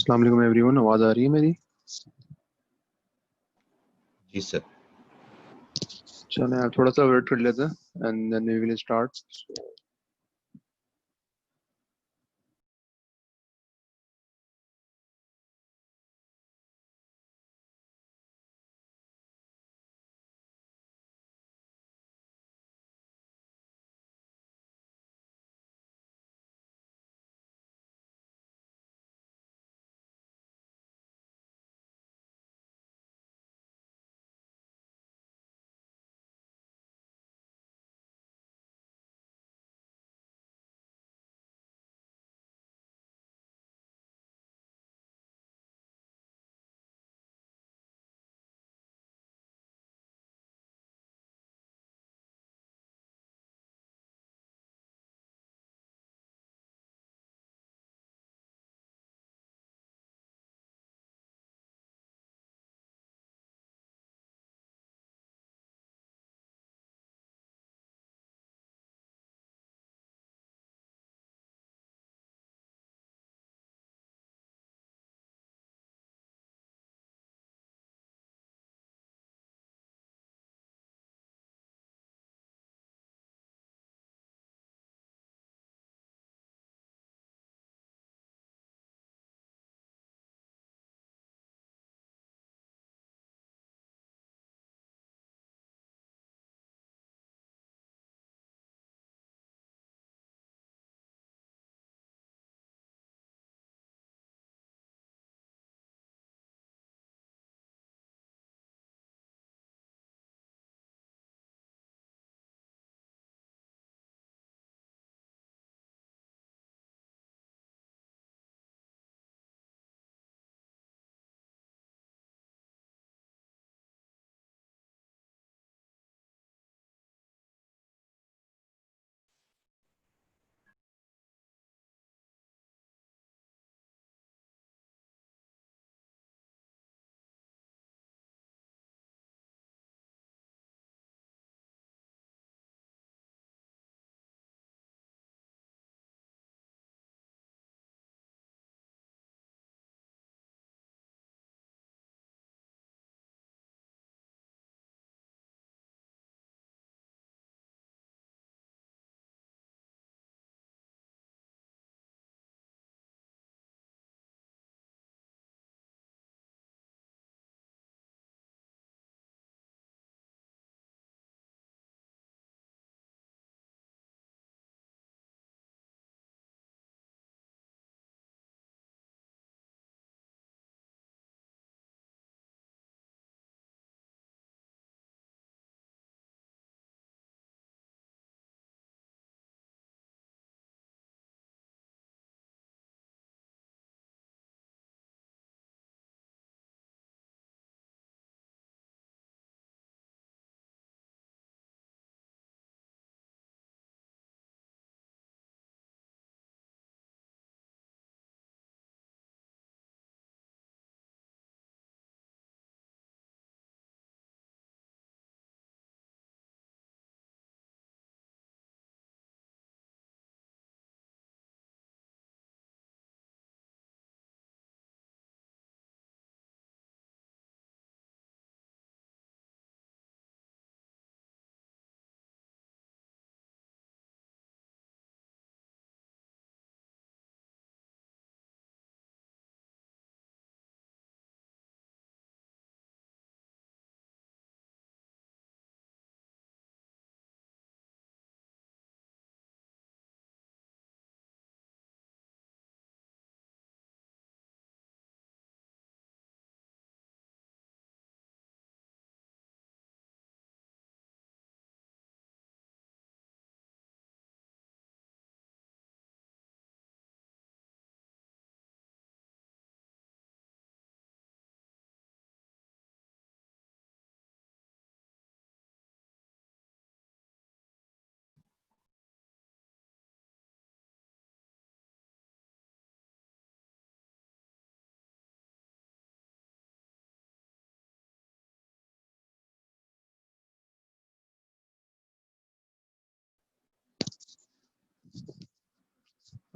अस्सलाम वालेकुम एवरीवन, आवाज आ रही है मेरी? जी सर। चलें आप थोड़ा सा वेट कर लेते हैं and then we will start.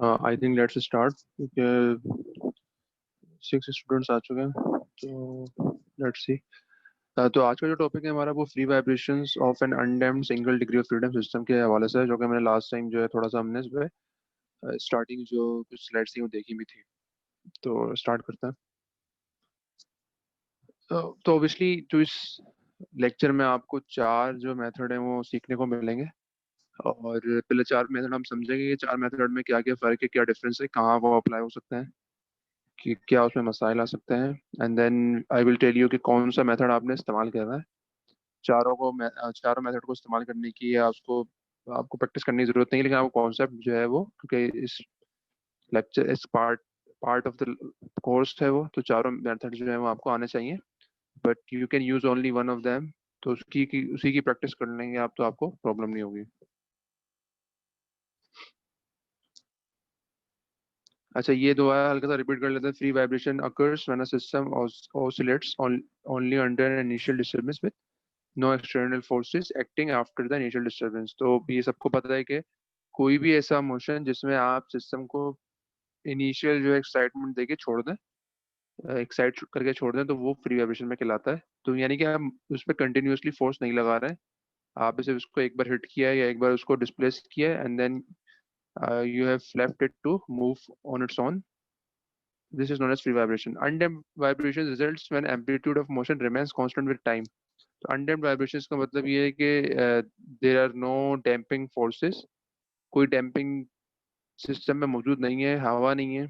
I think let's start क्योंकि 6 स्टूडेंट्स आ चुके हैं, तो लेट्स सी। तो आज का जो टॉपिक है हमारा वो free vibrations of an undamped single degree of freedom system के हवाले से है, जो कि मैंने लास्ट टाइम जो है थोड़ा सा हमने इस पे स्टार्टिंग जो कुछ स्लाइड्स थी वो देखी भी थी। तो स्टार्ट करते हैं। तो ऑब्वियसली जो इस लेक्चर में आपको 4 जो मेथड है वो सीखने को मिलेंगे, और पहले 4 मेथड हम समझेंगे कि 4 मेथड में क्या क्या फ़र्क है, क्या डिफरेंस है, कहाँ वो अप्लाई हो सकते हैं, कि क्या उसमें मसाइल आ सकते हैं। And then I will tell you कि कौन सा मेथड आपने इस्तेमाल करना है। चारों मेथड को इस्तेमाल करने की या उसको आपको प्रैक्टिस करने की जरूरत नहीं है, लेकिन आपको कॉन्सेप्ट जो है वो, क्योंकि इस लेक्चर इस part part of the course है वो, तो चारों मेथड जो है वो आपको आने चाहिए, but you can use only one of them. तो उसी की प्रैक्टिस कर लेंगे आप, तो आपको प्रॉब्लम नहीं होगी। अच्छा, ये दो है, हल्का सा रिपीट कर लेते हैं। Free vibration occurs when a system oscillates only under an initial disturbance with no external forces acting after the initial disturbance। तो ये सबको पता है कि कोई भी ऐसा मोशन जिसमें आप सिस्टम को इनिशियल जो एक्साइटमेंट देके छोड़ दें, एक्साइट करके छोड़ दें, तो वो फ्री वाइब्रेशन में कहलाता है। तो यानी कि हम उस पर कंटिन्यूअसली फोर्स नहीं लगा रहे हैं, आप सिर्फ उसको एक बार हिट किया है या एक बार उसको डिस्प्लेस किया है, and then you have left it to move on its own. This is known as free vibration. Undamped vibration results when amplitude of motion remains constant with time. तो अनडैम्प्ड वाइब्रेशंस का मतलब ये है कि there are no damping forces, कोई damping system में मौजूद नहीं है, हवा नहीं है,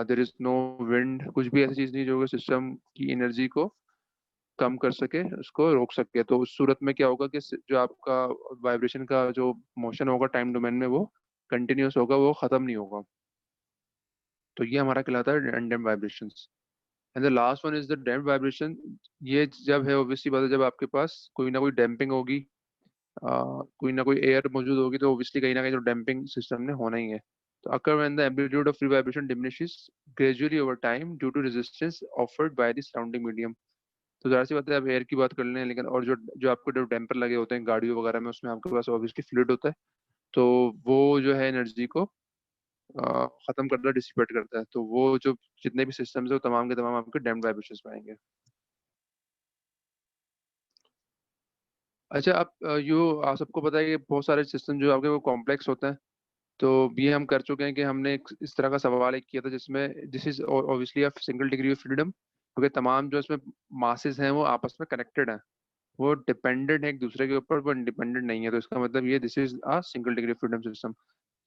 देर इज नो विंड, कुछ भी ऐसी चीज नहीं जो सिस्टम की एनर्जी को कम कर सके, उसको रोक सके। तो उस सूरत में क्या होगा कि जो आपका वाइब्रेशन का जो मोशन होगा टाइम डोमेन में, वो कंटिन्यूस होगा, वो खत्म नहीं होगा। तो ये हमारा कहलाता है undamped vibrations. And the last one is the damped vibration. ये जब है, ऑब्वियसली बात है, जब आपके पास कोई ना कोई डैम्पिंग होगी, कोई ना कोई एयर मौजूद होगी, तो ऑब्वियसली कहीं ना कहीं तो डैम्पिंग सिस्टम ने होना ही है। तो occur when the amplitude of free vibration diminishes gradually over time due to resistance offered by the surrounding medium. तो जाहिर सी बात है, आप एयर की बात कर लें, लेकिन और जो जो आपको जो डैम्पर लगे होते हैं गाड़ियों वगैरह में, उसमें आपके पास ऑब्वियसली फ्लूइड होता है, तो वो जो है एनर्जी को खत्म करता है, डिसिपेट करता है। तो वो जो जितने भी सिस्टम्स है वो तमाम के तमाम आपके डैम्प्ड वाइब्रेशंस में आएंगे। अच्छा, आप आप सबको पता है कि बहुत सारे सिस्टम जो आपके वो कॉम्प्लेक्स होते हैं। तो ये हम कर चुके हैं कि हमने इस तरह का सवाल एक किया था, जिसमें this is obviously a single degree of freedom, क्योंकि तमाम जो इसमें मासेस हैं वो आपस में कनेक्टेड हैं, वो डिपेंडेंट है एक दूसरे के ऊपर, वो इंडिपेंडेंट नहीं है। तो इसका मतलब ये this is a single degree of freedom system.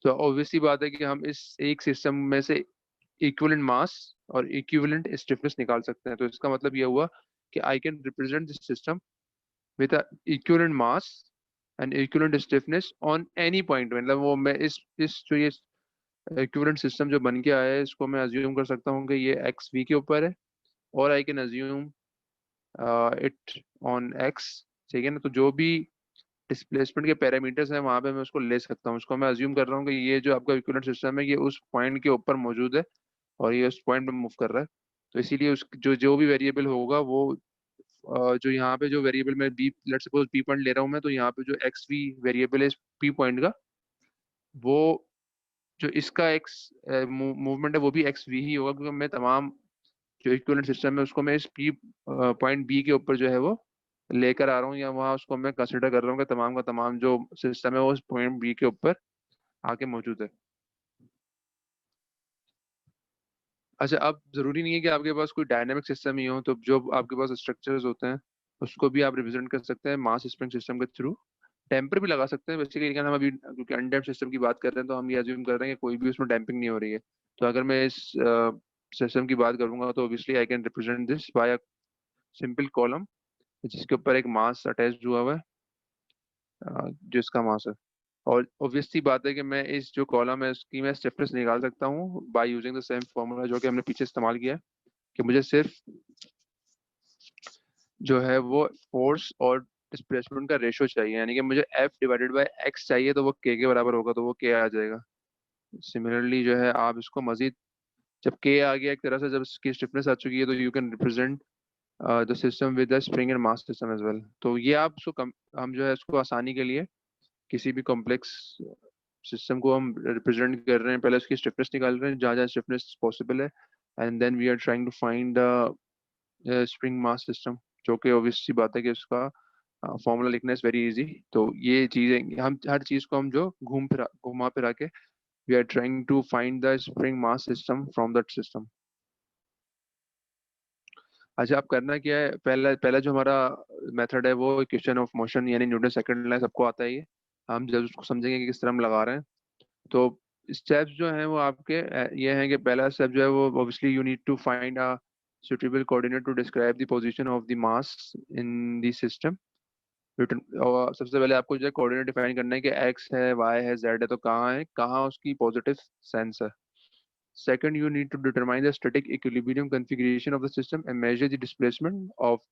तो ऑब्वियसली बात है कि हम इस एक सिस्टम में से इक्विवेलेंट मास और इक्विवेलेंट स्टिफनेस निकाल सकते हैं। तो इसका मतलब ये हुआ कि I can represent this system with a equivalent mass and equivalent stiffness on any point. मतलब वो मैं इस जो ये इक्विवेलेंट सिस्टम जो बन के आया है, इसको मैं अज्यूम कर सकता हूँ कि ये एक्स वी के ऊपर है, और I can assume it on x. ठीक है ना? तो जो भी डिस्प्लेसमेंट के पैरामीटर्स हैं वहां पे मैं उसको ले सकता हूँ। उसको मैं अज्यूम कर रहा हूँ कि ये जो आपका इक्विवेलेंट सिस्टम है, ये उस पॉइंट के ऊपर मौजूद है, और ये उस पॉइंट पे मूव कर रहा है। तो इसीलिए उस जो जो भी वेरिएबल होगा वो जो यहाँ पे जो वेरिएबल मैं B, let's suppose B point ले रहा हूँ मैं, तो यहाँ पे जो एक्स वी वेरिएबल है पी पॉइंट का, वो जो इसका एक्स मूवमेंट है वो भी एक्स वी ही होगा, क्योंकि मैं तमाम जो इक्विवेलेंट सिस्टम है उसको मैं इस पी पॉइंट बी के ऊपर जो है वो लेकर आ रहा हूँ, या वहाँ उसको मैं कंसिडर कर रहा हूँ कि तमाम का तमाम जो सिस्टम है वो उस पॉइंट बी के ऊपर आके मौजूद है। अच्छा, अब जरूरी नहीं है कि आपके पास कोई डायनामिक सिस्टम ही हो, तो जो आपके पास स्ट्रक्चर्स होते हैं उसको भी आप रिप्रेजेंट कर सकते हैं मास स्प्रिंग सिस्टम के थ्रू। टेम्पर भी लगा सकते हैं बेसिकली, लेकिन हम अभी क्योंकि अनडैम्प्ड सिस्टम की बात कर रहे हैं, तो हम ये अज्यूम कर रहे हैं कि कोई भी उसमें डैम्पिंग नहीं हो रही है। तो अगर मैं इस सिस्टम की बात करूंगा, तो obviously I can represent this by a simple column, जिसके ऊपर एक मास अटैच हुआ हुआ है, जिसका मास है। और ऑब्वियस सी बात है कि मैं इस जो कॉलम है उसकी मैं स्टिफनेस निकाल सकता हूँ by using the same formula जो कि हमने पीछे इस्तेमाल किया है, कि मुझे सिर्फ जो है वो फोर्स और डिस्प्लेसमेंट का रेशो चाहिए, यानी कि मुझे एफ डिवाइडेड बाय एक्स चाहिए, तो वो के बराबर होगा, तो वो के आ जाएगा। सिमिलरली जो है आप इसको मजीद, जब के आ गया एक तरह से, जब इसकी स्टिफनेस आ चुकी है, तो you can represent the system with the spring and mass system as well. तो ये आप उसको हम जो है इसको आसानी के लिए किसी भी कॉम्प्लेक्स सिस्टम को हम रिप्रेजेंट कर रहे हैं, पहले उसकी स्टिफनेस निकाल रहे हैं जहाँ जहाँ स्टिफनेस पॉसिबल है, and then we are trying to find the spring mass system, जो कि ऑब्वियस सी बात है कि उसका फॉर्मूला लिखना इज वेरी इजी। तो ये चीजें हम हर चीज को हम जो घुमा फिरा के we are trying to find the spring mass system from that system. अच्छा, आप करना क्या है, पहला पहला जो हमारा मेथड है वो इक्वेशन ऑफ मोशन यानी न्यूटन सेकंड लॉ, सबको आता है ये। हम जब उसको समझेंगे कि किस तरह हम लगा रहे हैं, तो स्टेप्स जो हैं वो आपके ये हैं कि पहला स्टेप जो है वो obviously you need to find a suitable coordinate to describe the position of the mass in the system। और सबसे पहले आपको जो है कोऑर्डिनेट डिफाइन करना है कि एक्स है, वाई है, जेड है, तो कहाँ है, कहाँ उसकी पॉजिटिव सेंस है। Second, you need to determine the static equilibrium configuration of the system and measure the displacement of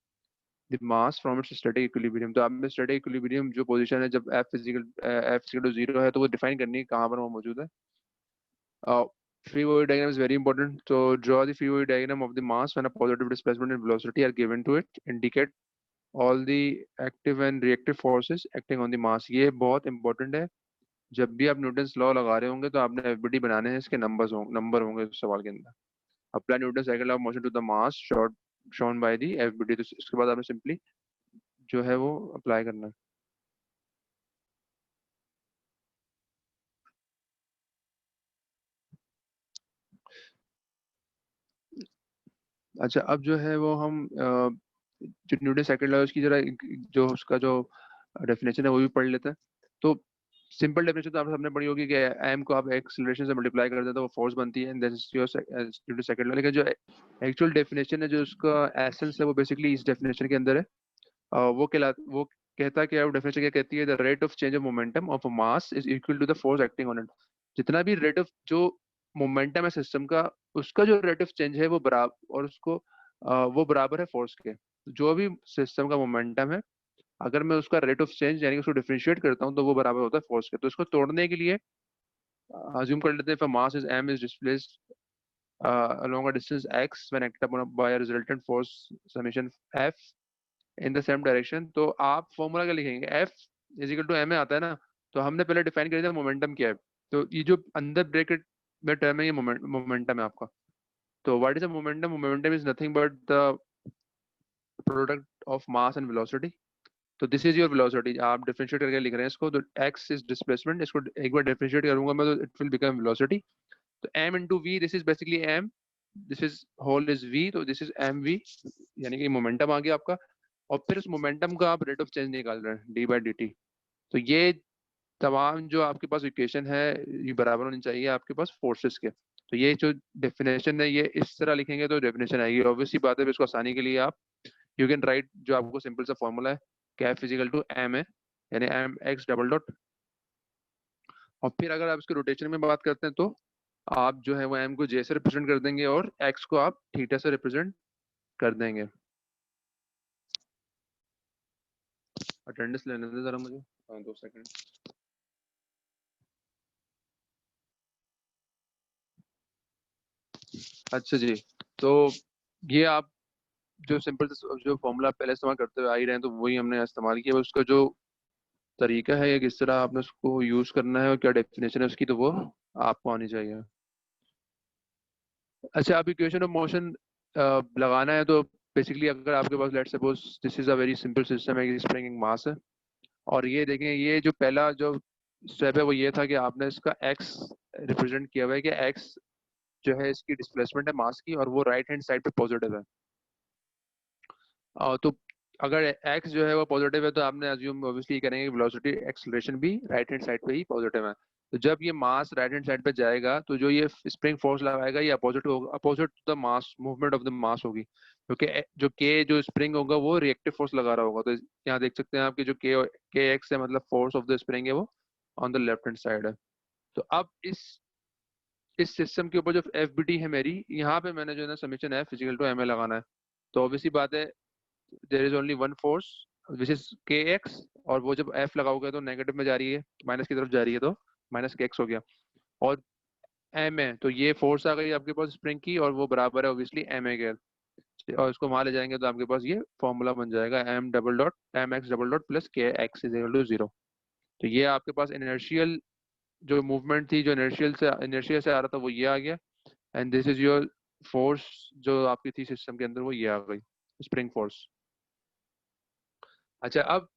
the mass from its static equilibrium। तो आप में static equilibrium जो पोजीशन है जब f इक्वल टू 0 है, तो वो डिफाइन करनी है कहाँ पर वो मौजूद है। Free body diagram is very important, so draw the free body diagram of the mass when a positive displacement and velocity are given to it, indicate all the active and reactive forces acting on the mass। ये बहुत important है, जब भी आप Newton's law लगा रहे होंगे तो आपने एफबीडी बनाने हैं, इसके नंबर होंगे उस सवाल के अंदर। Apply Newton cycle of motion to the mass short shown by the FBD. तो इसके बाद आपने सिंपली जो है वो अप्लाई करना है। अच्छा, अब जो है वो हम जो न्यूटन साइकिल लॉ उसकी जरा जो उसका जो डेफिनेशन है वो भी पढ़ लेते हैं। तो सिंपल डेफिनेशन तो आप सबने पढ़ी होगी कि एम को आप एक्सीलरेशन से मल्टीप्लाई कर देते हो, वो फोर्स बनती है, and that is your Newton cycle law. लेकिन जो एक्चुअल डेफिनेशन है, जो उसका एसेंस है, वो बेसिकली इस डेफिनेशन के अंदर है। वो कहता है कि डेफिनेशन क्या कहती है, the rate of change of momentum of a mass is equal to the force acting on it. जितना भी रेट ऑफ जो मोमेंटम है सिस्टम का, उसका जो रेट ऑफ चेंज है वो बराबर, और उसको वो बराबर है फोर्स के। जो भी सिस्टम का मोमेंटम है, अगर मैं उसका रेट ऑफ चेंज यानी कि उसको डिफरेंशिएट करता हूँ, तो वो बराबर होता है फोर्स के। तो इसको तोड़ने के लिए अज्यूम कर लेते हैं, mass is M is displaced along a distance x when acted upon by a resultant force summation f in the same direction. तो आप फॉर्मूला क्या लिखेंगे, F is equal to M में आता है ना, तो हमने पहले डिफाइन कर दिया मोमेंटम क्या है। तो ये जो अंदर ब्रैकेट में टर्म है, ये मोमेंटम है आपका। तो what is a momentum, momentum is nothing but the product of mass and velocity. तो दिस इज योर वेलोसिटी, आप डिफरेंशिएट करके लिख रहे हैं इसको, तो एक्स इज डिस्प्लेसमेंट, इसको एक बार डिफरेंशिएट करूंगा मैं तो इट विल बिकम वेलोसिटी। तो M into V, this is basically M, this is whole is V, तो दिस इज एम वी, यानी कि मोमेंटम आ गया आपका। और फिर उस मोमेंटम का आप रेट ऑफ चेंज निकाल रहे हैं डी बाई डी टी। तो ये तमाम जो आपके पास इक्वेशन है, ये बराबर होनी चाहिए आपके पास फोर्सेस के। तो ये जो डेफिनेशन है, ये इस तरह लिखेंगे तो डेफिनेशन आएगी। ऑब्वियसली बात है, इसको आसानी के लिए आप यू कैन राइट जो आपको सिंपल सा फॉर्मूला है, कैफ फिजिकल टू एम है, यानी एम एक्स डबल डॉट। और फिर अगर आप इसके रोटेशन में बात करते हैं, तो आप जो है वो एम को जे से रिप्रेजेंट कर देंगे और एक्स को आप थीटा से रिप्रेजेंट कर देंगे। अटेंडेंस लेने दे जरा मुझे, 2 सेकंड। अच्छा जी, तो ये आप जो सिंपल जो फॉर्मूला पहले इस्तेमाल करते हुए आ ही रहे हैं, तो वही हमने इस्तेमाल किया। उसका जो तरीका है या किस तरह आपने उसको यूज करना है और क्या डेफिनेशन है उसकी, तो वो आपको आनी चाहिए। अच्छा, आप इक्वेशन ऑफ मोशन लगाना है, तो बेसिकली अगर आपके पास let's suppose this is a very simple system है, स्प्रिंग मास है, और ये देखें, ये जो पहला जो स्टेप है वो ये था कि आपने इसका एक्स रिप्रेजेंट किया हुआ है कि एक्स जो है इसकी डिस्प्लेसमेंट है मास की, और वो राइट हैंड साइड पे पॉजिटिव है। तो अगर एक्स जो है वो पॉजिटिव है, तो आपने अज्यूम ऑब्वियसली करेंगे वेलोसिटी एक्सेलरेशन भी राइट हैंड साइड पे ही पॉजिटिव है। तो जब ये मास राइट हैंड साइड पे जाएगा, तो जो ये स्प्रिंग फोर्स लगाएगा ये अपोजिट होगा, opposite the mass movement of the मास होगी, क्योंकि जो के जो स्प्रिंग होगा वो रिएक्टिव फोर्स लगा रहा होगा। तो यहाँ देख सकते हैं आपकी जो के एक्स है, मतलब फोर्स ऑफ द स्प्रिंग है, वो on the left hand side है। तो अब इस सिस्टम के ऊपर जो एफ बी टी है मेरी, यहाँ पे मैंने जो है ना समीशन है फिजिकल टू एम ए लगाना है। तो ऑब्वियसली बात है, there is only one force which is K X, और वो जब एफ लगाओगे तो नेगेटिव में जा रही है, माइनस की तरफ जा रही है, तो माइनस के एक्स हो गया। और एम है, तो ये फोर्स आ गई आपके पास स्प्रिंग की, और वो बराबर है ऑब्वियसली एम ए के। और इसको वहां ले जाएंगे तो आपके पास ये फॉर्मूला बन जाएगा, M double dot M x double dot plus K X is equal to 0। तो ये आपके पास इनर्शियल जो मूवमेंट थी, जो इनर्शियल से आ रहा था, वो ये आ गया। And this is your force जो आपकी थी सिस्टम के अंदर वो ये आ गई, स्प्रिंग फोर्स। अच्छा अब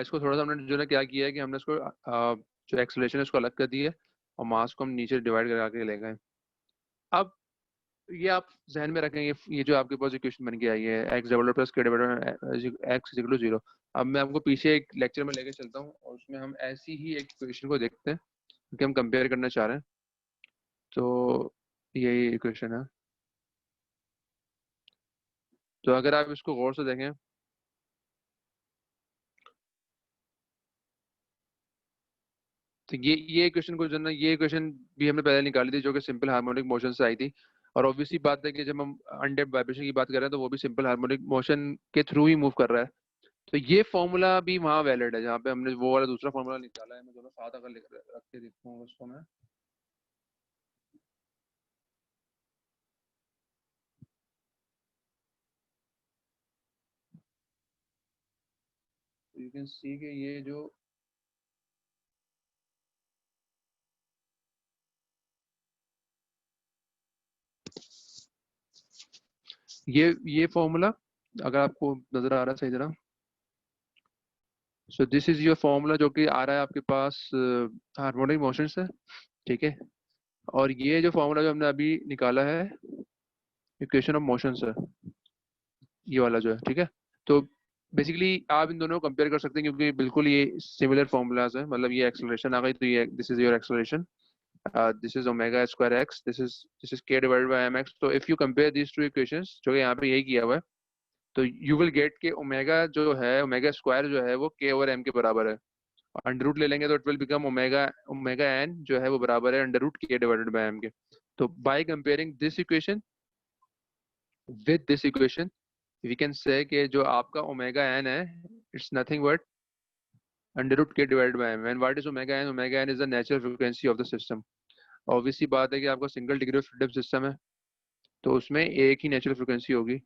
इसको थोड़ा सा हमने जो है क्या किया है कि हमने इसको जो एक्सेलरेशन है उसको अलग कर दिया है और मास को हम नीचे डिवाइड करा के ले गए। अब ये आप जहन में रखें, ये जो आपके पास इक्वेशन बन के आई है X double plus K divided X is equal to 0। अब मैं आपको पीछे एक लेक्चर में लेके चलता हूँ और उसमें हम ऐसी ही एक इक्वेशन को देखते हैं क्योंकि हम कंपेयर करना चाह रहे हैं। तो यही इक्वेशन है। तो अगर आप इसको गौर से देखें तो ये इक्वेशन को जो है ना, ये इक्वेशन भी हमने पहले निकाली थी जो कि सिंपल हार्मोनिक मोशन से आई थी। और ऑब्वियसली बात है कि जब हम अनडेप्ड वाइब्रेशन की बात कर रहे हैं तो वो भी सिंपल हार्मोनिक मोशन के थ्रू ही मूव कर रहा है। तो ये फॉर्मूला भी वहाँ वैलिड है जहाँ पे हमने वो वाला दूसरा फॉर्मूला निकाला है। मैं दोनों साथ अगर रख के देखता हूँ उसको मैं, यू कैन सी कि ये जो ये फॉर्मूला अगर आपको नजर आ रहा है सही तरह, so this is your formula जो कि आ रहा है आपके पास हार्मोनिक मोशन से, ठीक है। और ये जो फॉर्मूला जो हमने अभी निकाला है इक्वेशन ऑफ मोशन से, ये वाला जो है, ठीक है। तो बेसिकली आप इन दोनों को कंपेयर कर सकते हैं क्योंकि बिल्कुल ये सिमिलर फॉर्मूलाज है। मतलब ये एक्सेलरेशन आ गई तो ये this is your acceleration, this is omega square x, this is के डिवाइडेड बाय एम एक्स। तो if you compare these two equations जो कि यहाँ पे यही किया हुआ है तो यू विल गेट के ओमेगा जो है, ओमेगा स्क्वायर जो है वो के ओवर एम के बराबर है। अंडर रूट ले लेंगे तो it will become omega, omega n जो है वो बराबर है under root k divided by m k. तो by comparing this equation with this equation we can say कि जो आपका ओमेगा एन है it's nothing but under root k divided by m. And what is omega n? Omega n is the natural frequency of the system. Obviously बात है कि आपका single degree of freedom system है तो उसमें एक ही natural frequency होगी,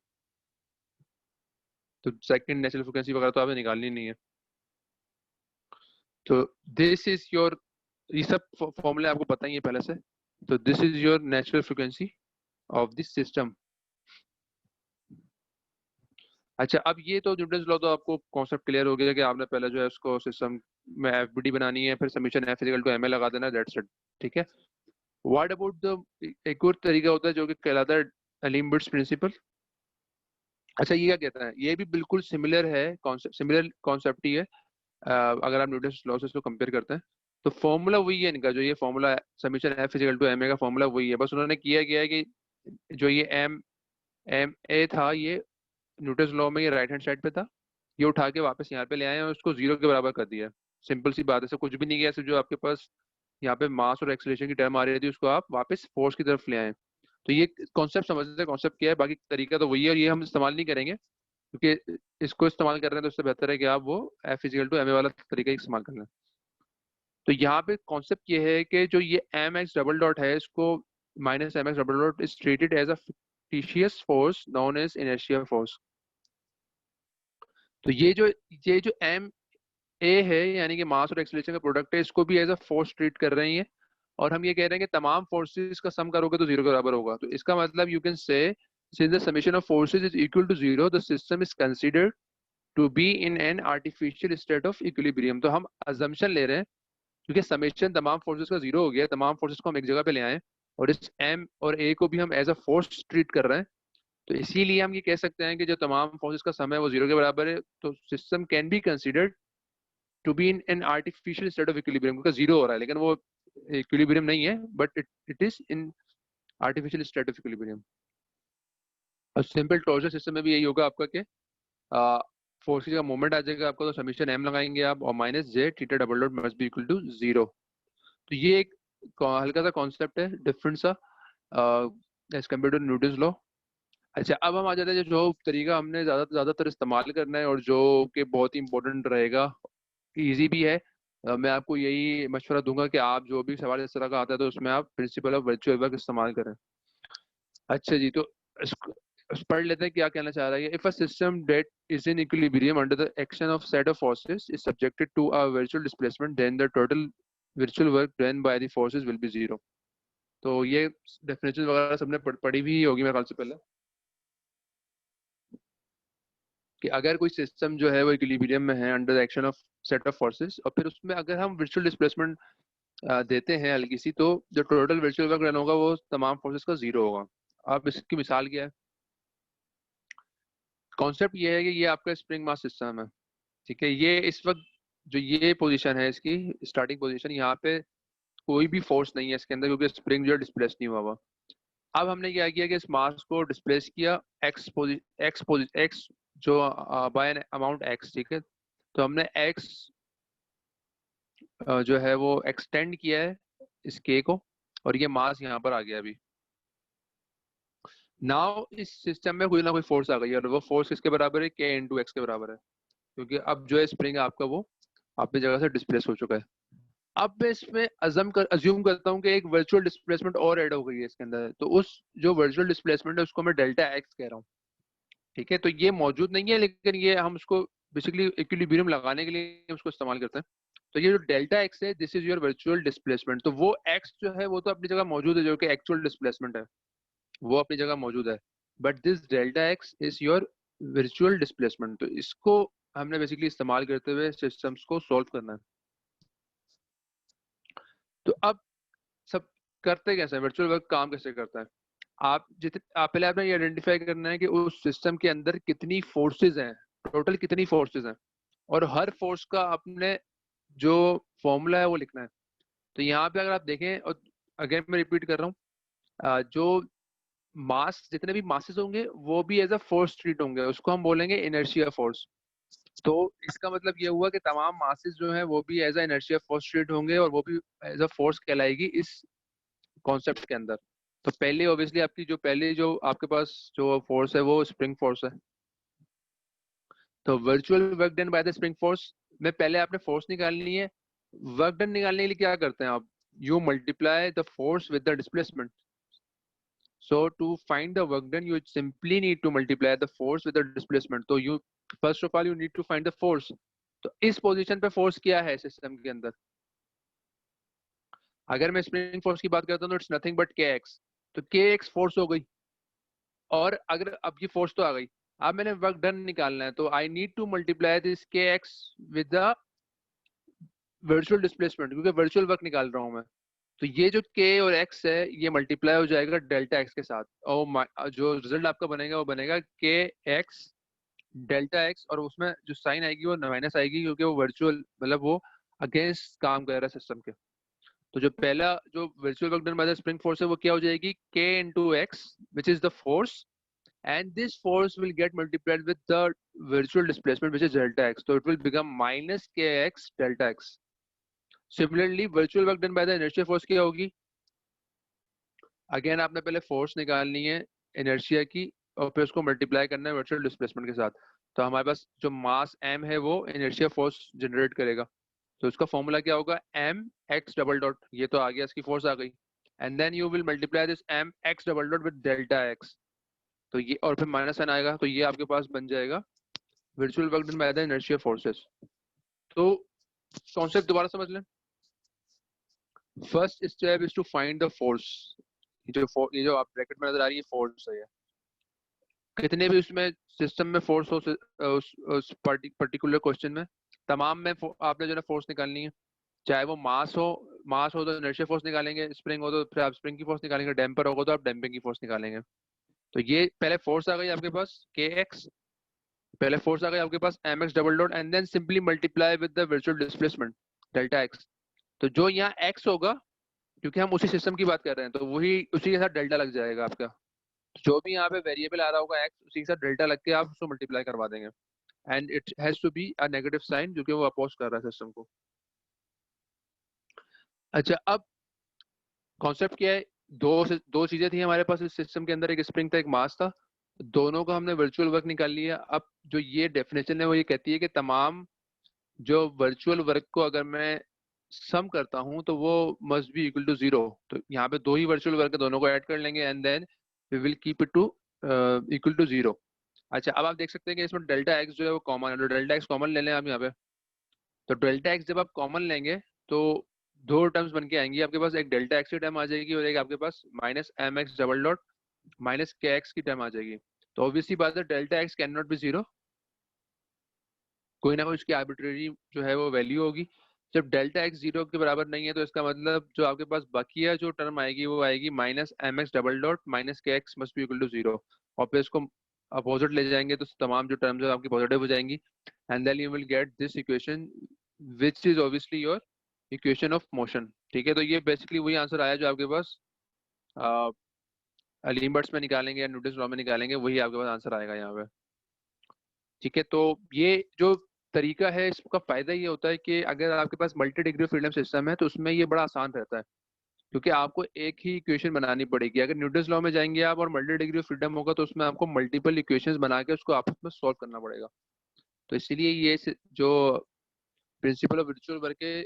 तो सेकंड नेचुरल फ्रीक्वेंसी वगैरह तो आपने निकालनी नहीं है। तो दिस इज योर, ये सब फॉर्मूले आपको पता ही है पहले से। तो this is your natural frequency of this system. अच्छा अब ये तो न्यूटन्स लॉ तो आपको कॉन्सेप्ट क्लियर हो गया कि आपने पहले जो है उसको सिस्टम में एफबीडी बनानी है, फिर summation F equal to M A लगा देना, दैट्स इट, ठीक है। व्हाट अबाउट द एक और तरीका होता है जो कि कहलाता है एलिम्बर्ट्स प्रिंसिपल। अच्छा ये क्या कहता है? ये भी बिल्कुल सिमिलर है, कॉन्सेप्ट सिमिलर कॉन्सेप्ट ही है। अगर आप न्यूटन्स लॉ से इसको कंपेयर करते हैं तो फॉर्मूला वही है इनका, जो ये formula summation F equal to M A का फॉर्मूला वही है। बस उन्होंने किया गया है कि जो ये एम एम ए था ये न्यूटन्स लॉ में ये राइट हैंड साइड पे था, ये उठा के वापस यहाँ पे ले आए और उसको जीरो के बराबर कर दिया। सिंपल सी बात है, कुछ भी नहीं किया, सिर्फ जो आपके पास यहाँ पे मास और एक्सेलरेशन की टर्म आ रही थी उसको आप वापस फोर्स की तरफ ले आए। तो ये कॉन्सेप्ट समझते हैं, कॉन्सेप्ट क्या है, बाकी तरीका तो वही है और ये हम इस्तेमाल नहीं करेंगे क्योंकि इसको इस्तेमाल कर रहे हैं तो उससे बेहतर है कि आप वो F is equal to M A वाला तरीका ही इस्तेमाल कर लें। तो यहाँ पे कॉन्सेप्ट ये है कि जो ये एम एक्स डबल डॉट है इसको minus M x double dot is treated as a fictitious force known as inertia force। तो ये जो एम ए है यानी कि मास और एक्सीलरेशन का प्रोडक्ट है, इसको भी एज अ फोर्स ट्रीट कर रही है। और हम ये कह रहे हैं कि तमाम फोर्सेस का सम करोगे तो जीरो के बराबर होगा। तो इसका मतलब you can say since the summation of forces is equal to zero the system is considered to be in an artificial state of equilibrium। तो हम assumption ले रहे हैं क्योंकि समेशन तमाम फोर्सेस का जीरो हो गया, तमाम फोर्सेस को हम एक जगह पे ले आए और इस एम और ए को भी हम एज अ फोर्स ट्रीट कर रहे हैं। तो इसीलिए हम ये कह सकते हैं कि जो तमाम फोर्सेस का सम है वो जीरो के बराबर है। तो system can be considered to be in an artificial state of equilibrium, क्योंकि जीरो हो रहा है लेकिन वो इक्विलिब्रियम नहीं है, but it is in artificial state of equilibrium. और सिंपल टॉर्जन सिस्टम में भी यही होगा आपका कि फोर्स की जगह मोमेंट आ जाएगा आपका, तो समीशन एम लगाएंगे आप और minus J theta double dot must be equal to zero. तो ये एक हल्का सा कॉन्सेप्ट है डिफरेंट सा as compare to Newton's law. अच्छा अब हम आ जाते हैं जो तरीका हमने ज्यादातर इस्तेमाल करना है और जो कि बहुत ही इंपॉर्टेंट रहेगा, इजी भी है। मैं आपको यही मशवरा दूंगा कि आप जो भी सवाल इस तरह का आता है तो उसमें आप प्रिंसिपल ऑफ वर्चुअल वर्क इस्तेमाल करें। अच्छा जी, तो पढ़ लेते हैं क्या कहना चाह रहा है। If a system that is in equilibrium under the action of set of forces is subjected to a virtual displacement then the total virtual work done by the forces will be zero। तो ये definition वगैरह सबने पढ़ी भी होगी मेरे ख्याल से पहले, कि अगर कोई सिस्टम जो है वो इक्विलिब्रियम में है under the action of set of forces, और फिर उसमें अगर हम वर्चुअल डिस्प्लेसमेंट देते हैं हल्की सी, तो जो टोटल वर्चुअल वर्क रन होगा वो तमाम फोर्सेस का जीरो होगा। अब इसकी मिसाल क्या है? कॉन्सेप्ट ये है कि ये आपका स्प्रिंग मास सिस्टम है, ठीक है। ये इस वक्त जो ये पोजीशन है इसकी स्टार्टिंग पोजीशन, यहाँ पे कोई भी फोर्स नहीं है इसके अंदर, क्योंकि स्प्रिंग जो है डिस्प्लेस नहीं हुआ हुआ। अब हमने क्या किया कि इस मास को डिस्प्लेस किया एक्स जो बाय एन अमाउंट एक्स, ठीक है। तो हमने एक्स जो है वो एक्सटेंड किया है इस के को, और ये मास यहाँ पर आ गया अभी। नाउ इस सिस्टम में कोई ना कोई फोर्स आ गई है, और वो फोर्स किसके बराबर है? के इंटू एक्स के बराबर है, क्योंकि अब जो है स्प्रिंग आपका वो अपनी जगह से डिस्प्लेस हो चुका है। अब मैं इसमें अज्यूम करता हूँ कि एक वर्चुअल डिस्प्लेसमेंट और ऐड हो गई है इसके अंदर, तो उस जो वर्चुअल डिस्प्लेसमेंट है उसको मैं डेल्टा एक्स कह रहा हूँ, ठीक है। तो ये मौजूद नहीं है, लेकिन ये हम उसको बेसिकली इक्विलिब्रियम लगाने के लिए उसको इस्तेमाल करते हैं। तो ये जो डेल्टा एक्स है, this is your virtual displacement. तो वो एक्स जो है वो तो अपनी जगह मौजूद है, जो कि एक्चुअल डिस्प्लेसमेंट है वो अपनी जगह मौजूद है, but this delta x is your virtual displacement. तो इसको हमने बेसिकली इस्तेमाल करते हुए सिस्टम्स को सॉल्व करना है। तो अब सब करते कैसे हैं, वर्चुअल वर्क काम कैसे करता है? आप पहले आपने ये आइडेंटिफाई करना है कि उस सिस्टम के अंदर कितनी फोर्सेस हैं, टोटल कितनी फोर्सेस हैं, और हर फोर्स का अपने जो फॉर्मूला है वो लिखना है। तो यहाँ पे अगर आप देखें, और अगेन मैं रिपीट कर रहा हूँ, जो मास जितने भी मासेस होंगे वो भी एज अ फोर्स ट्रीट होंगे, उसको हम बोलेंगे इनर्शिया फोर्स। तो इसका मतलब ये हुआ कि तमाम मासेस जो है वो भी as a inertia force treat होंगे, और वो भी एज अ फोर्स कहलाएगी इस कॉन्सेप्ट के अंदर। तो पहले ऑब्वियसली आपकी जो पहले जो आपके पास जो फोर्स है वो स्प्रिंग फोर्स है। तो virtual work done by the spring force में पहले आपने फोर्स निकालनी है। वर्क डन निकालने के लिए क्या करते हैं आप? You multiply the force with the displacement. So to find the work done, you simply need to multiply the force with the displacement. तो you first of all you need to find the force. तो इस position पे force क्या है system के अंदर? अगर मैं स्प्रिंग फोर्स की बात करता हूँ तो इट्स नथिंग बट के एक्स। तो के एक्स फोर्स हो गई, और अगर अब ये फोर्स तो आ गई, अब मैंने वर्क डन निकालना है, तो I need to multiply this k x with the virtual displacement, क्योंकि वर्चुअल वर्क निकाल रहा हूँ मैं। तो ये जो के और एक्स है ये मल्टीप्लाई हो जाएगा डेल्टा एक्स के साथ, और जो रिजल्ट आपका बनेगा वो बनेगा के एक्स डेल्टा एक्स, और उसमें जो साइन आएगी वो माइनस आएगी, क्योंकि वो वर्चुअल मतलब वो अगेंस्ट काम कर रहा है सिस्टम के। तो जो पहला जो virtual work done by the spring force है वो क्या हो जाएगी? के into x which is the force, and this force will get multiplied with the virtual displacement which is delta x, so it will become minus kx delta x. Similarly virtual work done by the inertia force क्या होगी? Again आपने पहले force निकालनी है inertia की, और फिर उसको मल्टीप्लाई करना है वर्चुअल डिस्प्लेसमेंट के साथ। तो हमारे पास जो मास m है वो इनर्शिया फोर्स जनरेट करेगा। तो इसका फॉर्मूला क्या होगा? m x डबल डॉट, ये तो आ गया, इसकी फोर्स आ गई, and then you will multiply this m x double dot with delta x। तो ये और फिर माइनस साइन आएगा, तो ये आपके पास बन जाएगा virtual work done by the inertia forces. तो कॉन्सेप्ट दोबारा समझ लें। First step is to find the force. ये जो आप ब्रैकेट में नजर आ रही है फोर्स है, ये कितने भी उसमें सिस्टम में फोर्स हो उस पर्टिकुलर क्वेश्चन में, तमाम में आपने जो है फोर्स निकालनी है। चाहे वो मास हो तो इनर्शिया फोर्स निकालेंगे, स्प्रिंग हो तो फिर आप स्प्रिंग की फोर्स निकालेंगे, डैम्पर होगा तो आप डैम्पिंग की फोर्स निकालेंगे। तो ये पहले फोर्स आ गई आपके पास के एक्स, पहले फोर्स आ गई आपके पास m x double dot, and then simply multiply with the virtual displacement delta x. तो जो यहाँ एक्स होगा, क्योंकि हम उसी सिस्टम की बात कर रहे हैं, तो वही उसी के साथ डेल्टा लग जाएगा आपका। जो भी यहाँ पे वेरिएबल आ रहा होगा एक्स, उसी के साथ डेल्टा लग के आप उसको मल्टीप्लाई करवा देंगे, and it has to be a negative sign, क्योंकि वो अपोज कर रहा है सिस्टम को। अच्छा, अब कॉन्सेप्ट क्या है? दो चीजें थी हमारे पास इस सिस्टम के अंदर, एक स्प्रिंग था एक मास था। दोनों का हमने वर्चुअल वर्क निकाल लिया। अब जो ये डेफिनेशन है वो ये कहती है कि तमाम जो वर्चुअल वर्क को अगर मैं सम करता हूं तो वो must be equal to zero. तो यहाँ पे दो ही वर्चुअल वर्क है, दोनों को ऐड कर लेंगे, and then we will keep it to equal to zero. अच्छा, अब आप देख सकते हैं कि इसमें डेल्टा एक्स जो है वो कॉमन है, तो डेल्टा एक्स कॉमन ले लें आप यहाँ पे। तो डेल्टा एक्स जब आप कॉमन लेंगे तो दो टर्म्स बन के आएंगी आपके पास, एक डेल्टा एक्स की टर्म आ जाएगी और एक आपके पास minus M x double dot minus k x की टर्म आ जाएगी। तो ऑब्वियसली बात है delta x can not be zero, कोई ना कोई उसकी आर्बिट्रेरी जो है वो वैल्यू होगी। जब डेल्टा एक्स जीरो के बराबर नहीं है तो इसका मतलब जो आपके पास बकिया जो टर्म आएगी वो आएगी minus M x double dot minus k x must be equal to zero. और फिर इसको अपोजिट ले जाएंगे तो तमाम जो टर्म्स है आपकी पॉजिटिव हो जाएंगी, and then you will get this equation which is obviously your equation of motion. ठीक है, तो ये बेसिकली वही आंसर आया जो आपके पास लीम्बर्ट्स में निकालेंगे या न्यूटन्स लॉ में निकालेंगे, वही आपके पास आंसर आएगा यहाँ पे। ठीक है, तो ये जो तरीका है इसका फायदा ये होता है कि अगर आपके पास मल्टी डिग्री फ्रीडम सिस्टम है तो उसमें ये बड़ा आसान रहता है, क्योंकि आपको एक ही इक्वेशन बनानी पड़ेगी। अगर न्यूटन्स लॉ में जाएंगे आप और मल्टी डिग्री फ्रीडम होगा तो उसमें आपको मल्टीपल इक्वेशंस बना के उसको आपस में सॉल्व करना पड़ेगा। तो इसीलिए ये जो प्रिंसिपल ऑफ वर्चुअल वर्क के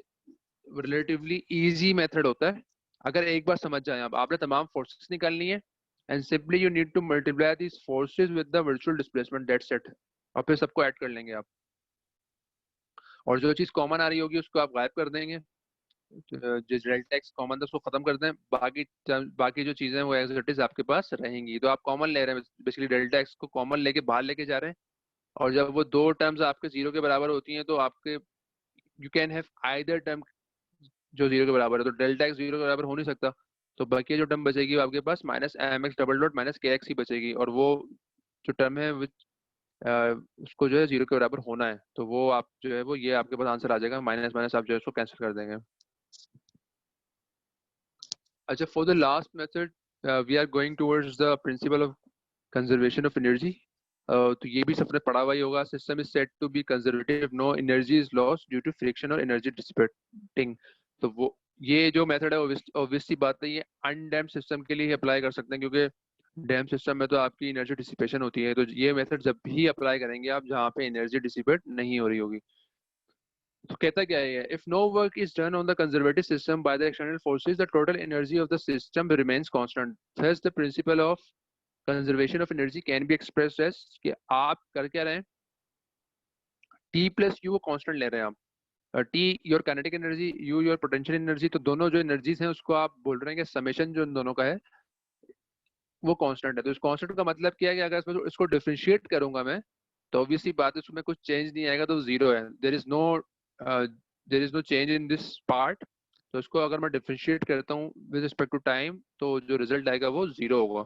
रिलेटिवली इजी मेथड होता है। अगर एक बार समझ जाए आप, आपने तमाम फोर्सेस निकालनी है and simply you need to multiply this forces with the virtual displacement, that's it. और फिर सबको ऐड कर लेंगे आप, और जो चीज कॉमन आ रही होगी उसको आप गायब कर देंगे। जिस डेल्टा एक्स कॉमन था उसको खत्म कर दें, बाकी जो चीजें हैं वो एज इट इज आपके पास रहेंगी। तो आप कॉमन ले रहे हैं, बेसिकली डेल्टा एक्स को कॉमन लेके बाहर लेके जा रहे हैं, और जब वो दो टर्म्स आपके जीरो के बराबर होती हैं तो आपके you can have either term जो जीरो के बराबर है। तो डेल्टा एक्स जीरो के बराबर हो नहीं सकता, तो बाकी जो टर्म बचेगी वो आपके पास minus M x double dot minus k x ही बचेगी, और वो जो टर्म है उसको जो है जीरो के बराबर होना है। तो वो आप जो है वो ये आपके पास आंसर आ जाएगा, माइनस माइनस आप जो है उसको कैंसिल कर देंगे। अच्छा, for the last method we are going towards the principle of conservation of energy. तो ये भी सबने पढ़ा हुआ ही होगा। System is said to be conservative, no energy is lost due to friction और एनर्जी डिसिपेटिंग। तो वो ये जो मेथड है ऑब्वियसली बात है ये अनडैम्ड सिस्टम के लिए ही अप्लाई कर सकते हैं, क्योंकि डैम सिस्टम में तो आपकी एनर्जी डिसिपेशन होती है। तो ये मेथड जब भी अप्लाई करेंगे आप जहाँ पे एनर्जी डिसिपेट नहीं हो रही होगी। तो कहता क्या है, if no work is done on the conservative system by the external forces the total energy of the system remains constant. Thus the principle of conservation of energy can be expressed as कि आप कर क्या रहे हैं, T plus U वो constant ले रहे हैं आप। T your kinetic energy, U your potential energy. तो दोनों जो एनर्जीज हैं उसको आप बोल रहे हैं कि समेशन जो इन दोनों का है वो कांस्टेंट है। तो इस कांस्टेंट का मतलब क्या है कि अगर इसको डिफरेंशिएट करूंगा मैं तो ऑब्वियसली बात है उसमें कुछ चेंज नहीं आएगा, तो जीरो है। There is no change in this part. तो इसको अगर मैं डिफरेंशिएट करता हूँ विद रिस्पेक्ट टू टाइम तो जो रिजल्ट आएगा वो जीरो होगा।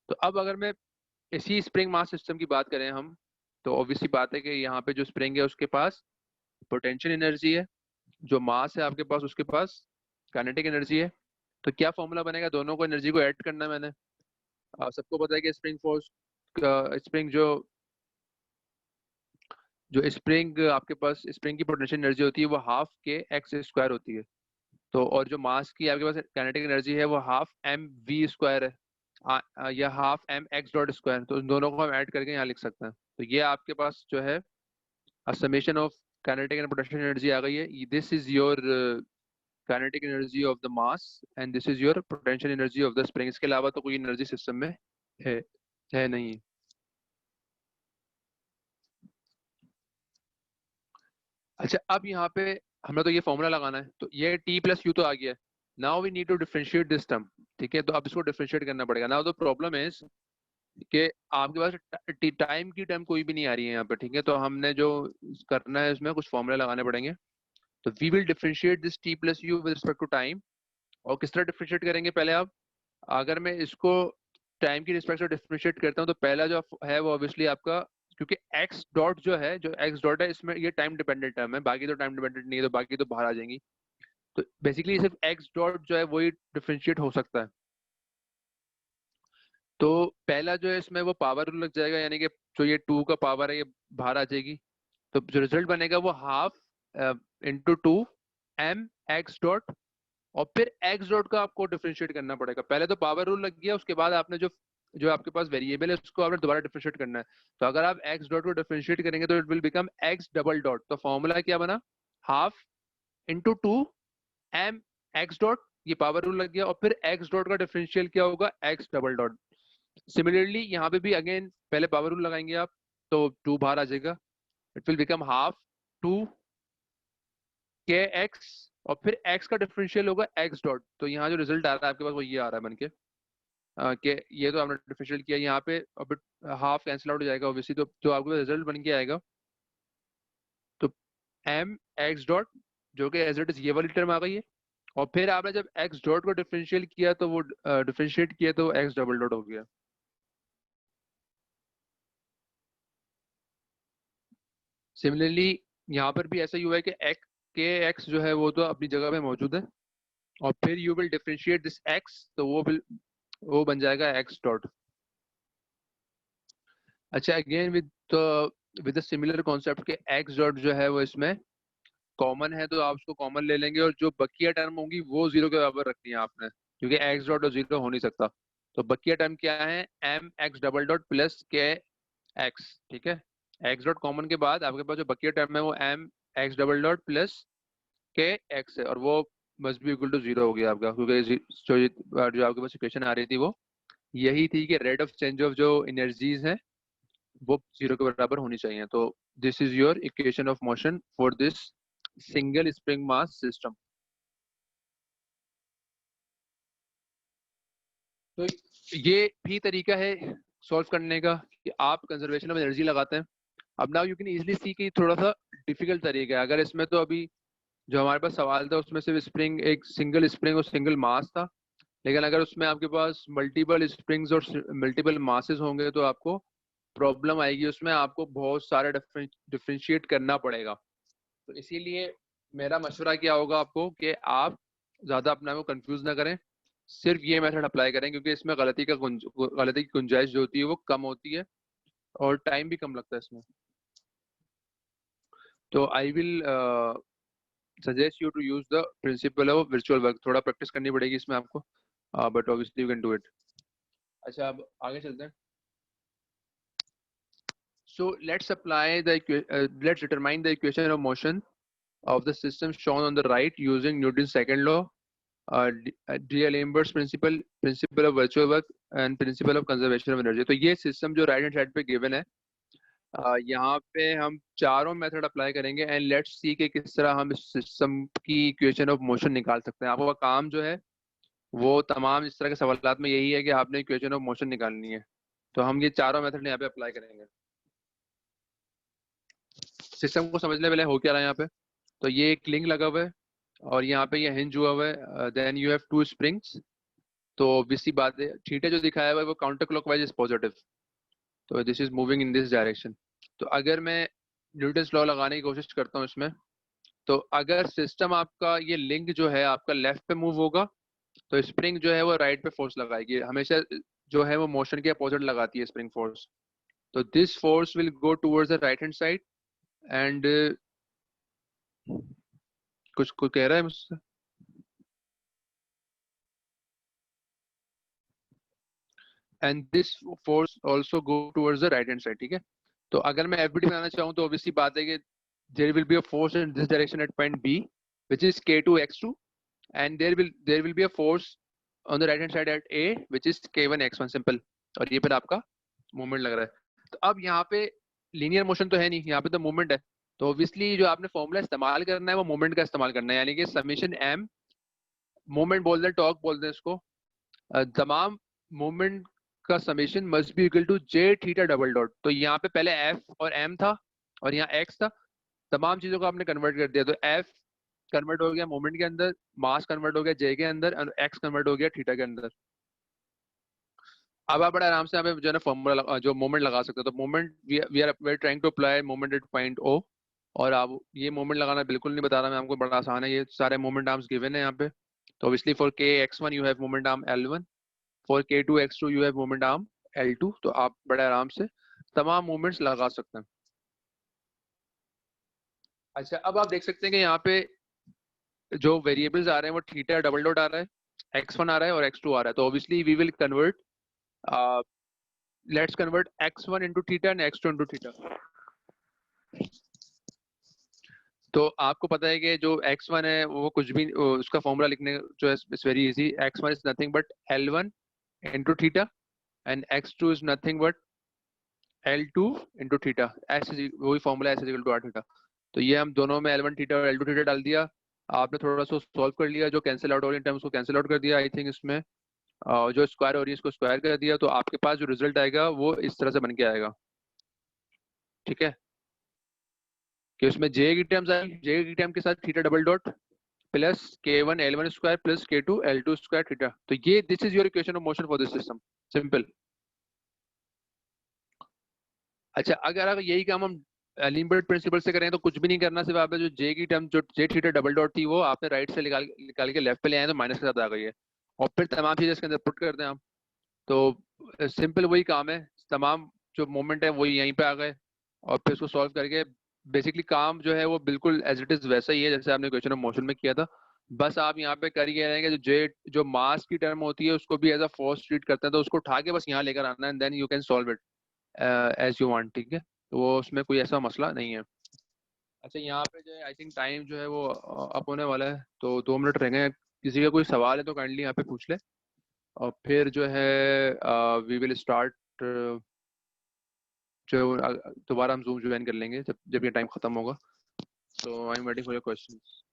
तो अब अगर मैं इसी स्प्रिंग मास सिस्टम की बात करें हम, तो ऑब्वियसली बात है कि यहाँ पे जो स्प्रिंग है उसके पास पोटेंशियल एनर्जी है, जो मास है आपके पास उसके पास काइनेटिक एनर्जी है। तो क्या फॉर्मूला बनेगा, दोनों को एनर्जी को ऐड करना है मैंने। सबको पता है कि स्प्रिंग फोर्स स्प्रिंग जो स्प्रिंग आपके पास स्प्रिंग की पोटेंशियल एनर्जी होती है वो हाफ के एक्स स्क्वायर होती है। तो और जो मास की आपके पास काइनेटिक एनर्जी है वो हाफ एम वी स्क्वायर है, या half M X dot square. तो उन दोनों को हम ऐड करके यहाँ लिख सकते हैं। तो ये आपके पास जो है summation of kinetic and potential energy आ गई है। This is your kinetic energy of the mass and this is your potential energy of the spring. इसके अलावा तो कोई एनर्जी सिस्टम में है है नहीं। अच्छा, अब यहाँ पे हमें तो ये फॉर्मूला लगाना है, तो ये टी प्लस यू तो आ गया है। Now we need to differentiate this term. ठीक है, तो अब इसको डिफरेंशिएट करना पड़ेगा। नाउ द प्रॉब्लम इज कि आपके पास टाइम की टर्म कोई भी नहीं आ रही है यहाँ पे। ठीक है, तो हमने जो करना है इसमें कुछ फॉर्मूला लगाने पड़ेंगे। तो we will differentiate this T plus U with respect to time. और किस तरह डिफरेंशिएट करेंगे, पहले आप अगर मैं इसको टाइम की रिस्पेक्ट से डिफरेंशिएट करता हूँ तो पहला जो है वो ऑब्वियसली आपका, क्योंकि एक्स डॉट जो है जो एक्स डॉट है इसमें ये टाइम डिपेंडेंट टर्म है, बाकी तो टाइम डिपेंडेंट नहीं है, तो बाकी तो बाहर आ जाएंगी। तो बेसिकली सिर्फ एक्स डॉट जो है वही डिफरेंशिएट हो सकता है। तो पहला जो है इसमें वो पावर रूल लग जाएगा, यानी कि जो ये टू का पावर है ये बाहर आ जाएगी। तो जो रिजल्ट बनेगा वो half into two M X dot. और फिर एक्स डॉट का आपको डिफरेंशिएट करना पड़ेगा। पहले तो पावर रूल लग गया, उसके बाद आपने जो जो आपके पास वेरिएबल है उसको आपने दोबारा डिफरेंशिएट करना है। तो अगर आप एक्स डॉट को डिफरेंशिएट करेंगे तो it will become X double dot. तो फॉर्मूला क्या बना, half into two M X dot, ये पावर रूल लग गया। और फिर एक्स डॉट का डिफरेंशियल क्या होगा, एक्स डबल डॉट। सिमिलरली यहाँ पे भी अगेन पहले पावर रूल लगाएंगे आप, तो टू बाहर आ जाएगा, it will become half two K X. और फिर x का डिफरेंशियल होगा x डॉट। तो यहाँ जो रिजल्ट आ रहा है आपके पास वो ये आ रहा है बन के कि ये तो आपने डिफरेंशियल किया, यहाँ पे अब हाफ कैंसिल आउट हो जाएगा ऑब्वियसली, तो आपको रिजल्ट बन के आएगा तो m x डॉट, जो कि एज इट इज ये वाली टर्म आ गई है, और फिर आपने जब x डॉट को डिफरेंशियल किया तो वो डिफरेंशिएट किया तो x डबल डॉट हो गया। सिमिलरली यहाँ पर भी ऐसा ही हुआ है कि x जो है वो तो अपनी जगह पे मौजूद है, और फिर you will differentiate this x, तो वो बन जाएगा x डॉट। अच्छा, अगेन विद सिमिलर कॉन्सेप्ट के x डॉट जो है वो इसमें कॉमन है, तो आप उसको कॉमन ले लेंगे, और जो बकिया टर्म होंगी वो जीरो के बराबर रखनी है आपने, क्योंकि x डॉट और जीरो हो नहीं सकता। तो बकिया टर्म क्या है, m x double dot plus K x, ठीक है। x डॉट कॉमन के बाद आपके पास जो बकिया टर्म है वो m x double dot plus K x है, और वो must be equal to zero हो गया आपका, क्योंकि जो आपके पास इक्वेशन आ रही थी वो यही थी कि रेट ऑफ चेंज ऑफ जो एनर्जीज है वो जीरो के बराबर होनी चाहिए। तो this is your equation of motion for this single spring mass system. तो ये भी तरीका है सॉल्व करने का कि आप कंजर्वेशन ऑफ एनर्जी लगाते हैं। अब नाउ यू कैन इजीली सी कि थोड़ा सा डिफिकल्ट तरीका है। अगर इसमें तो अभी जो हमारे पास सवाल था उसमें सिर्फ स्प्रिंग, एक सिंगल स्प्रिंग और सिंगल मास था, लेकिन अगर उसमें आपके पास मल्टीपल स्प्रिंग्स और मल्टीपल मासेस होंगे तो आपको प्रॉब्लम आएगी, उसमें आपको बहुत सारे डिफ्रेंशिएट करना पड़ेगा। तो इसीलिए मेरा मशवरा क्या होगा आपको कि आप ज़्यादा अपने आप को कंफ्यूज ना करें, सिर्फ ये मेथड अप्लाई करें, क्योंकि इसमें गलती की गुंजाइश जो होती है वो कम होती है और टाइम भी कम लगता है इसमें। तो I will suggest you to use the principle of virtual work. थोड़ा प्रैक्टिस करनी पड़ेगी इसमें आपको, but obviously you can do it. अच्छा, अब आगे चलते हैं। So let's determine the equation of motion of the system shown on the right using Newton's second law, D'Alembert's principle of virtual work and principle of conservation of energy। तो ये system जो right hand side पे given है, यहाँ पे हम चारों method apply करेंगे एंड लेट्स सी कि किस तरह हम इस सिस्टम की इक्वेशन ऑफ मोशन निकाल सकते हैं। आपका काम जो है वो तमाम इस तरह के सवालात में यही है कि आपने इक्वेशन ऑफ मोशन निकालनी है। तो हम ये चारों मेथड यहाँ पे अप्लाई करेंगे। सिस्टम को समझने पहले हो क्या रहा है यहाँ पे। तो ये एक लिंक लगा हुआ है और यहाँ पे ये हिंज हुआ हुआ है, then you have two springs. तो ऑब्वियसली बात है, थीटा जो दिखाया हुआ है वो काउंटर क्लॉकवाइज इज पॉजिटिव, तो this is moving in this direction. तो अगर मैं न्यूटन्स लॉ लगाने की कोशिश करता हूँ इसमें, तो अगर सिस्टम आपका ये लिंक जो है आपका लेफ्ट पे मूव होगा तो स्प्रिंग जो है वो राइट पे फोर्स लगाएगी। हमेशा जो है वो मोशन के अपोजिट लगाती है स्प्रिंग फोर्स। तो this force will go towards the right hand side and कुछ कोई कह रहा है मुझसे। And this force also go towards the right hand side, ठीक है। तो अगर मैं एफबीडी बनाना चाहूँ तो ऑब्वियसली बात है कि there will be a force in this direction at point B which is k2 x2 and there will be a force on the right hand side at a which is k1 x1 simple. और ये पर आपका movement लग रहा है। तो अब यहाँ पे लीनियर मोशन तो है नहीं, यहाँ पे तो मूवमेंट है। तो ऑब्वियसली जो आपने फॉर्मूला इस्तेमाल करना है वो मूवमेंट का इस्तेमाल करना है, यानी कि समेशन m, मूवमेंट बोल दें, टॉर्क बोल दें इसको, तमाम मूवमेंट का summation must be equal to J theta double dot. तो यहाँ पे पहले एफ और एम था और यहाँ एक्स था, तमाम चीजों को आपने कन्वर्ट कर दिया। तो एफ कन्वर्ट हो गया मूवमेंट के अंदर, मास कन्वर्ट हो गया जे के अंदर, और एक्स कन्वर्ट हो गया थीटा के अंदर। अब आप बड़े आराम से यहाँ पे जो है ना फॉर्मूला जो मोमेंट लगा सकते हो। तो moment we are trying to apply moment at point O, और आप ये मोमेंट लगाना बिल्कुल नहीं बता रहा मैं आपको, बड़ा आसान है, ये सारे मोमेंट आर्म्स गिवन है यहाँ पे। तो ऑब्वियसली फॉर के x1 you have moment arm L1, for k2 x2 you have moment arm L2। तो आप बड़े आराम से तमाम मूवमेंट्स लगा सकते हैं। अच्छा, अब आप देख सकते हैं कि यहाँ पे जो वेरिएबल्स आ रहे हैं वो थीटा डबल डॉट आ रहा है, x1 आ रहा है और x2 आ रहा है। तो obviously we will convert, let's convert x1 into theta and x2 into theta. तो आपको पता है कि जो x1 है वो कुछ भी, उसका फॉर्मूला लिखने जो है it's very easy. x1 is nothing but L1 into theta and x2 is nothing but L2 into theta. वही formula S equal to R theta. तो ये हम दोनों में L1 थीटा और L2 थीटा डाल दिया, आपने थोड़ा सा सॉल्व कर लिया, जो कैंसिल आउट हो रही टर्म्स को कैंसिल आउट कर दिया आई थिंक इसमें, जो स्क्वायर हो रही है इसको स्क्वायर कर दिया, तो आपके पास जो रिजल्ट आएगा वो इस तरह से बन के आएगा। ठीक है, कि उसमें जे की टर्म्स आएगी, जे की टर्म के साथ theta double dot plus k1 L1 square plus k2 L2 square theta. तो ये this is your equation of motion for this system, simple. अच्छा, अगर यही काम हम अलीम्बर्ट प्रिंसिपल से करें तो कुछ भी नहीं करना, सिर्फ आपने जो जे की टर्म जो जे थीटा डबल डॉट थी वो आपने राइट से निकाल के लेफ्ट पे ले आए तो माइनस के साथ आ गई है, और फिर तमाम चीजें इसके अंदर पुट कर दें आप, तो सिंपल वही काम है, तमाम जो मोमेंट है वही यहीं पे आ गए, और फिर उसको सॉल्व करके बेसिकली काम जो है वो बिल्कुल एज इट इज वैसा ही है जैसे आपने क्वेश्चन ऑफ मोशन में किया था। बस आप यहाँ पे कर ये रहे हैं कि जो मास की टर्म होती है उसको भी एज अ फोर्स ट्रीट करते हैं, तो उसको उठा के बस यहाँ लेकर आना है, and then you can solve it as you want. ठीक है, तो वो उसमें कोई ऐसा मसला नहीं है। अच्छा, यहाँ पे जो है आई थिंक टाइम जो है वो अप होने वाला है, तो 2 मिनट रह गए। किसी का कोई सवाल है तो काइंडली यहाँ पे पूछ ले, और फिर जो है वी विल स्टार्ट, जो दोबारा हम जूम ज्वाइन कर लेंगे जब जब ये टाइम खत्म होगा। So I am waiting for your questions.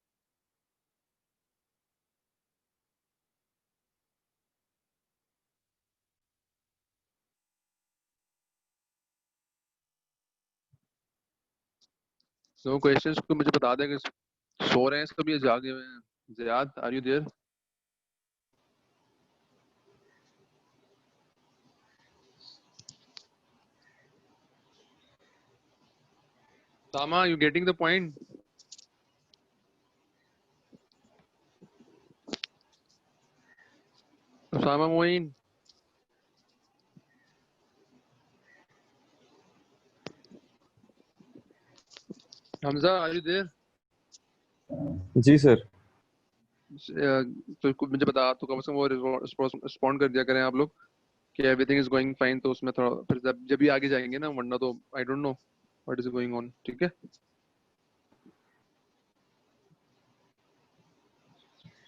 So questions को मुझे बता दें कि सो रहे हैं सब ये जागे हुए हैं। Ziyad, are you there? Sama, you getting the point? Sama Moin, Hamza, are you there? जी सर। तो मुझे बता, तो कम से कम वो रिस्पॉन्ड कर दिया करें आप लोग कि एवरीथिंग इज गोइंग फाइन, तो उसमें थोड़ा फिर जब भी आगे जाएंगे ना, वरना तो I don't know what is going on. ठीक है,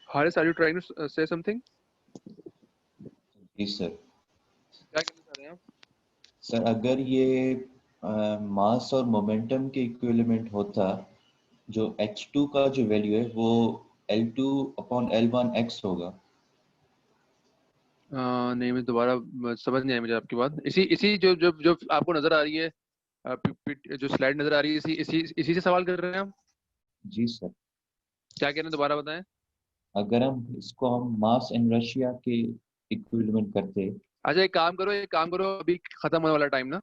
Haris, are you trying to say something? जी सर। क्या कहना चाह रहे हैं आप? सर अगर ये मास और मोमेंटम के इक्विवेलेंट होता, जो h2 का जो वैल्यू है वो L2/L1x होगा। नहीं, मैं दोबारा समझ नहीं आई मुझे आपकी बात। इसी इसी जो जो जो आपको नजर आ रही है, जो स्लाइड नजर आ रही है, इसी इसी इसी से सवाल कर रहे हैं आप? जी सर। क्या कह रहे हैं, दोबारा बताएं। अगर हम इसको हम मास इनर्शिया के इक्विवेलेंट करते। अच्छा, एक काम करो, अभी खत्म होने वाला टाइम ना,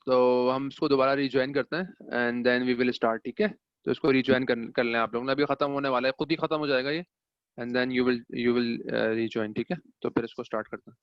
तो हम इसको दोबारा रिज्वाइन करते हैं and then we will start. ठीक है, तो इसको रिज्वाइन कर लें आप लोग ना, अभी खत्म होने वाला है, खुद ही खत्म हो जाएगा ये, and then you will rejoin. ठीक है, तो फिर इसको स्टार्ट करते हैं।